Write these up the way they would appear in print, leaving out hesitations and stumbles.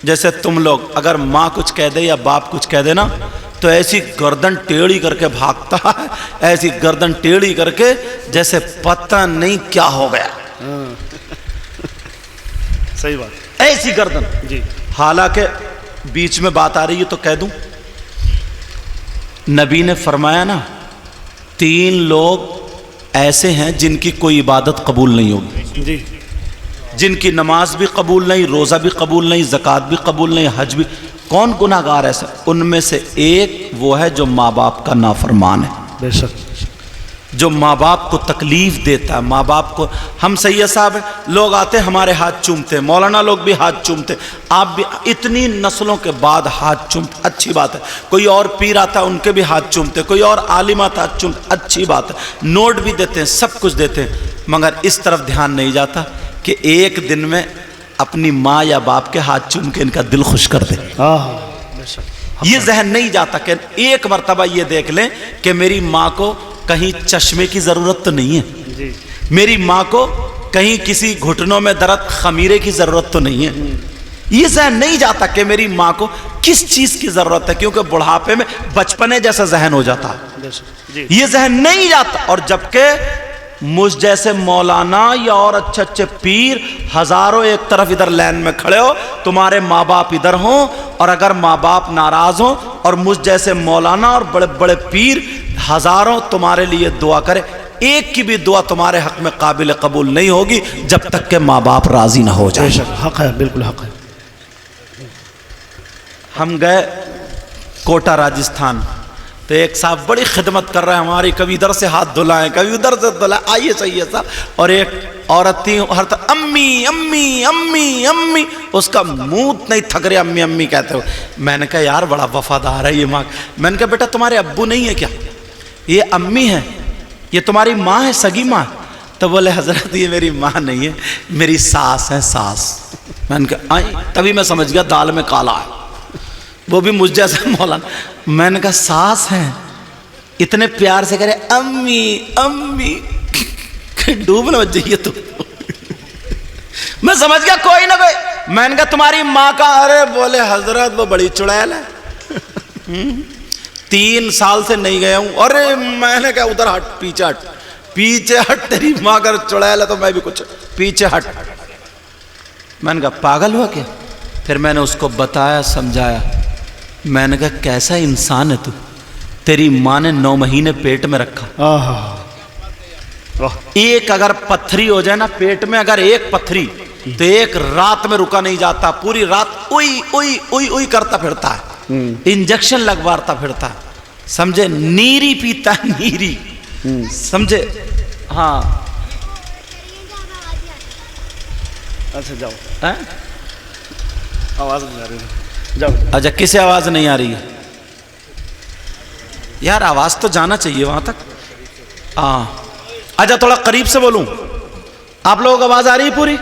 جیسے تم لوگ اگر ماں کچھ کہہ دے یا باپ کچھ کہہ دے نا تو ایسی گردن ٹیڑھی کر کے بھاگتا ہے، ایسی گردن ٹیڑھی کر کے جیسے پتہ نہیں کیا ہو گیا. صحیح بات، ایسی گردن. جی حالانکہ بیچ میں بات آ رہی ہے تو کہہ دوں، نبی نے فرمایا نا 3 لوگ ایسے ہیں جن کی کوئی عبادت قبول نہیں ہوگی، جی جن کی نماز بھی قبول نہیں، روزہ بھی قبول نہیں، زکوٰۃ بھی قبول نہیں، حج بھی. کون گناہ گار ایسا؟ ان میں سے ایک وہ ہے جو ماں باپ کا نافرمان ہے، بے شک، جو ماں باپ کو تکلیف دیتا ہے. ماں باپ کو ہم سید صاحب لوگ آتے ہمارے ہاتھ چومتے، مولانا لوگ بھی ہاتھ چومتے، آپ بھی اتنی نسلوں کے بعد ہاتھ چومتے، اچھی بات ہے. کوئی اور پیر آتا ان کے بھی ہاتھ چومتے، کوئی اور عالم آتا ہاتھ چومتے، اچھی بات ہے. نوٹ بھی دیتے ہیں، سب کچھ دیتے ہیں، مگر اس طرف دھیان نہیں جاتا کہ ایک دن میں اپنی ماں یا باپ کے ہاتھ چوم کے ان کا دل خوش کر دے. بے شک، یہ ذہن نہیں جاتا کہ ایک مرتبہ یہ دیکھ لیں کہ میری ماں کو کہیں چشمے کی ضرورت تو نہیں ہے، جی میری ماں کو کہیں کسی گھٹنوں میں درد خمیرے کی ضرورت تو نہیں ہے. یہ ذہن نہیں جاتا کہ میری ماں کو کس چیز کی ضرورت ہے، کیونکہ بڑھاپے میں بچپنے جیسا ذہن ہو جاتا ہے. بے شک، جی یہ ذہن نہیں جاتا. اور جبکہ مجھ جیسے مولانا یا اور اچھے اچھے پیر ہزاروں ایک طرف ادھر لائن میں کھڑے ہو، تمہارے ماں باپ ادھر ہوں، اور اگر ماں باپ ناراض ہوں اور مجھ جیسے مولانا اور بڑے بڑے پیر ہزاروں تمہارے لیے دعا کرے، ایک کی بھی دعا تمہارے حق میں قابل قبول نہیں ہوگی جب تک کہ ماں باپ راضی نہ ہو جائے. بے شک، حق ہے، بالکل حق ہے. ہم گئے کوٹا راجستھان، تو ایک صاحب بڑی خدمت کر رہے ہیں ہماری، کبھی ادھر سے ہاتھ دھلائیں کبھی ادھر سے دھلائیں، آئیے صحیح ہے صاحب. اور ایک عورت تھی ہر طرف امی امی امی امی، اس کا منہ نہیں تھک رہا، امی امی کہتے ہو. میں نے کہا یار بڑا وفادار ہے یہ ماں. میں نے کہا بیٹا تمہارے ابو نہیں ہے کیا؟ یہ امی ہے، یہ تمہاری ماں ہے، سگی ماں؟ تو بولے حضرت یہ میری ماں نہیں ہے، میری ساس ہے، ساس. میں نے کہا آئی، تبھی میں سمجھ گیا دال میں کالا ہے، وہ بھی مجھ جیسا مولانا. میں نے کہا ساس ہیں، اتنے پیار سے کہہ رہے امی امی، ڈوبنے بچ جائیے تو. میں سمجھ گیا کوئی نہ کوئی. میں نے کہا تمہاری ماں کا؟ ارے بولے حضرت وہ بڑی چڑیل ہے، 3 سال سے نہیں گیا ہوں. ارے میں نے کہا ادھر ہٹ، پیچھے ہٹ، پیچھے ہٹ، تیری ماں اگر چڑیل ہے تو میں بھی کچھ، پیچھے ہٹ. میں نے کہا پاگل ہوا کیا؟ پھر میں نے اس کو بتایا، سمجھایا. میں نے کہا کیسا انسان ہے تو، تیری ماں نے 9 مہینے پیٹ میں رکھا. ایک اگر پتھری ہو جائے نا پیٹ میں، اگر ایک پتھری تو ایک رات میں رکا نہیں جاتا، پوری رات اوئی اوئی اوئی اوئی کرتا پھرتا ہے، انجیکشن لگواتا پھرتا ہے، سمجھے؟ نیری پیتا ہے، نیری، سمجھے؟ ہاں. اچھا جاؤ، آواز نہیں آ رہی ہے، جاؤ. اچھا کسے آواز نہیں آ رہی ہے؟ یار آواز تو جانا چاہیے وہاں تک. ہاں اچھا تھوڑا قریب سے بولوں، آپ لوگوں کو آواز آ رہی ہے پوری؟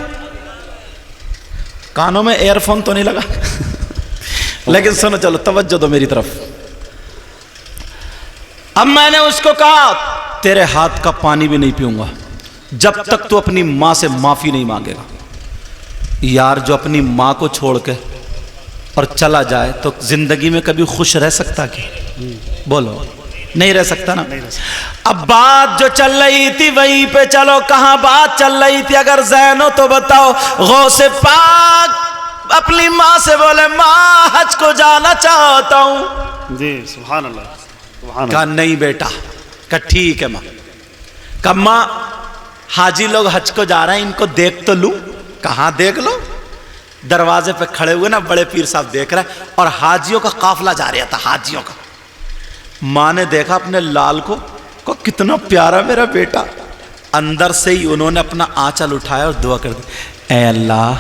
کانوں میں ایئر فون تو نہیں لگا؟ لیکن سنو، چلو توجہ دو میری طرف. اب میں نے اس کو کہا تیرے ہاتھ کا پانی بھی نہیں پیوں گا جب تک تو اپنی ماں سے معافی نہیں مانگے گا. یار جو اپنی ماں کو چھوڑ کے اور چلا جائے تو زندگی میں کبھی خوش رہ سکتا کیا؟ بولو، نہیں رہ سکتا نا. اب بات جو چل رہی تھی وہیں پہ چلو. کہاں بات چل رہی تھی؟ اگر ذہن ہو تو بتاؤ. غوث پاک اپنی ماں سے بولے ماں حج کو جانا چاہتا ہوں. جی سبحان اللہ، سبحان کہا اللہ. نہیں بیٹا. کہا ٹھیک ہے ماں. کہا ماں حاجی لوگ حج کو جا رہے ہیں، ان کو دیکھ تو لوں. کہاں دیکھ لو؟ دروازے پہ کھڑے ہوئے نا بڑے پیر صاحب دیکھ رہے ہیں، اور حاجیوں کا قافلہ جا رہا تھا، حاجیوں کا. ماں نے دیکھا اپنے لال کو کتنا پیارا میرا بیٹا. اندر سے ہی انہوں نے اپنا آنچل اٹھایا اور دعا کر دی، اے اللہ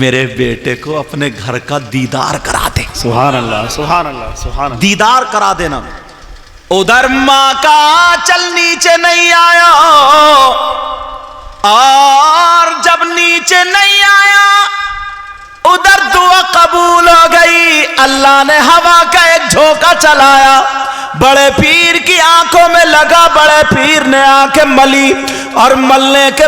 میرے بیٹے کو اپنے گھر کا دیدار کرا دے. سبحان اللہ، سبحان اللہ، سبحان اللہ. دیدار کرا دینا. ادھر ماں کا آنچل نیچے نہیں آیا، اور جب نیچے نہیں آیا ادھر دعا قبول ہو گئی. اللہ نے ہوا کا ایک جھونکا چلایا، بڑے پیر کی آنکھوں میں لگا. بڑے پیر نے آنکھیں ملی، اور ملنے کے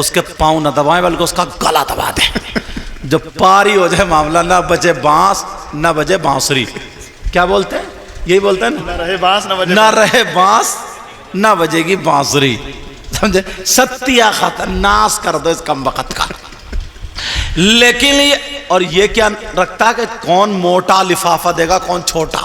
اس کے پاؤں نہ دبائیں بلکہ اس کا گلا دبا دیں. جو پاری ہو جائے معاملہ، نہ بجے بانس نہ بجے بانسری. کیا بولتے ہیں؟ یہی بولتے ہیں نا، نہ رہے بانس نہ بجے نہ رہے بانس نہ بجے گی بانسری. سمجھے؟ ستیا خطا ناس کر دو اس کم وقت کا. لیکن اور یہ کیا رکھتا کہ کون موٹا لفافہ دے گا کون چھوٹا.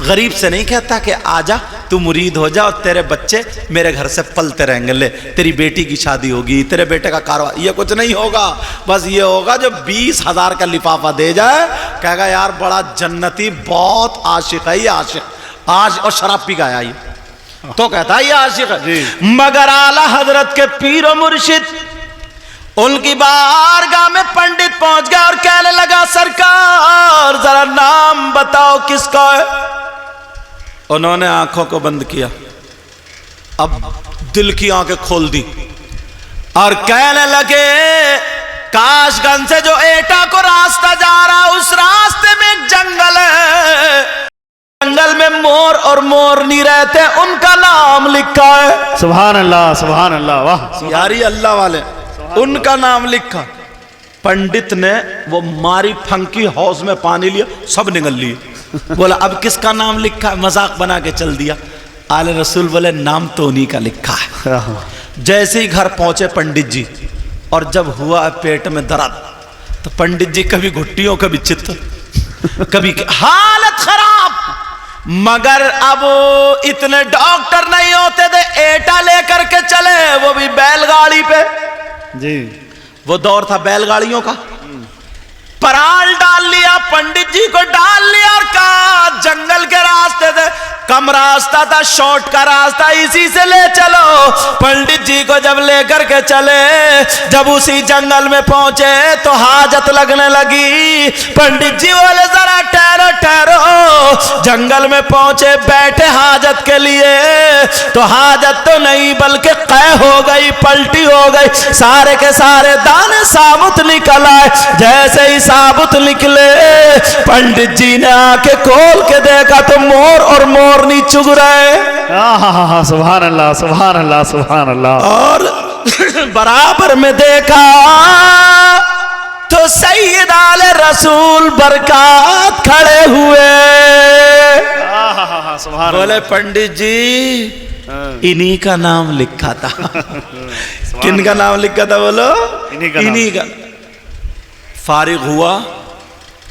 غریب سے نہیں کہتا کہ آجا تو مرید ہو جا اور تیرے بچے میرے گھر سے پلتے رہیں گے، لے تیری بیٹی کی شادی ہوگی، تیرے بیٹے کا کاروبار. یہ کچھ نہیں ہوگا. بس یہ ہوگا جو 20,000 کا لفافہ دے جائے کہے گا یار بڑا جنتی، بہت عاشق ہے یہ، عاشق اور شراب پی گیا یہ تو کہتا ہے یہ عاشق ہے. مگر اعلی حضرت کے پیر و مرشد ان کی بارگاہ میں پنڈت پہنچ گیا اور کہنے لگا سرکار ذرا نام بتاؤ کس کا ہے. انہوں نے آنکھوں کو بند کیا، اب دل کی آنکھیں کھول دی اور کہنے لگے کاش گنج سے جو ایٹا کو راستہ جا رہا اس راستے میں ایک جنگل ہے، جنگل میں مور اور مورنی رہتے ہیں، ان کا نام لکھا ہے. سبحان اللہ سبحان اللہ. واہ یاری اللہ والے ان کا نام لکھا. پنڈت نے وہ ماری پھنکی حوض میں پانی لیا، سب نگل لیے. بولا اب کس کا نام لکھا؟ مذاق بنا کے چل دیا. آل رسول بولے نام تو انہی کا لکھا ہے. جیسے ہی گھر پہنچے پنڈت جی اور جب ہوا پیٹ میں درد تو پنڈت جی کبھی گھٹیوں کبھی چت کبھی حالت خراب. مگر اب اتنے ڈاکٹر نہیں ہوتے تھے، ایٹا لے کر کے چلے، وہ بھی بیل گاڑی پہ. جی وہ دور تھا بیل گاڑیوں کا. پرال ڈال لیا، پنڈت جی کو ڈال لیا اور کہا جنگل کے راستے سے کم راستہ تھا، شارٹ کا راستہ، اسی سے لے چلو. پنڈت جی کو جب لے کر کے چلے، جب اسی جنگل میں پہنچے تو حاجت لگنے لگی. پنڈت جی بولے ذرا ٹھہرو ٹھہرو. جنگل میں پہنچے، بیٹھے حاجت کے لیے تو حاجت تو نہیں بلکہ قے ہو گئی، پلٹی ہو گئی. سارے کے سارے دانے ثابت نکل آئے. جیسے ہی ثابت نکلے پنڈت جی نے آ کے کھول کے دیکھا تو مور اور مورنی چگ رہے. سبحان اللہ سبحان اللہ سبحان اللہ. اور برابر میں دیکھا تو سید آل رسول برکات کھڑے ہوئے. بولے پنڈت جی انہی کا نام لکھا تھا. کن کا نام لکھا تھا بولو؟ انہی کا. فارغ ہوا،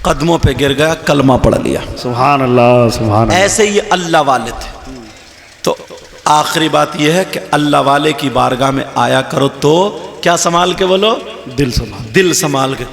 قدموں پہ گر گیا، کلمہ پڑھ لیا. سبحان اللہ سبحان اللہ. ایسے ہی اللہ والے تھے. تو آخری بات یہ ہے کہ اللہ والے کی بارگاہ میں آیا کرو تو کیا سنبھال کے بولو؟ دل سنبھال. دل سنبھال کے.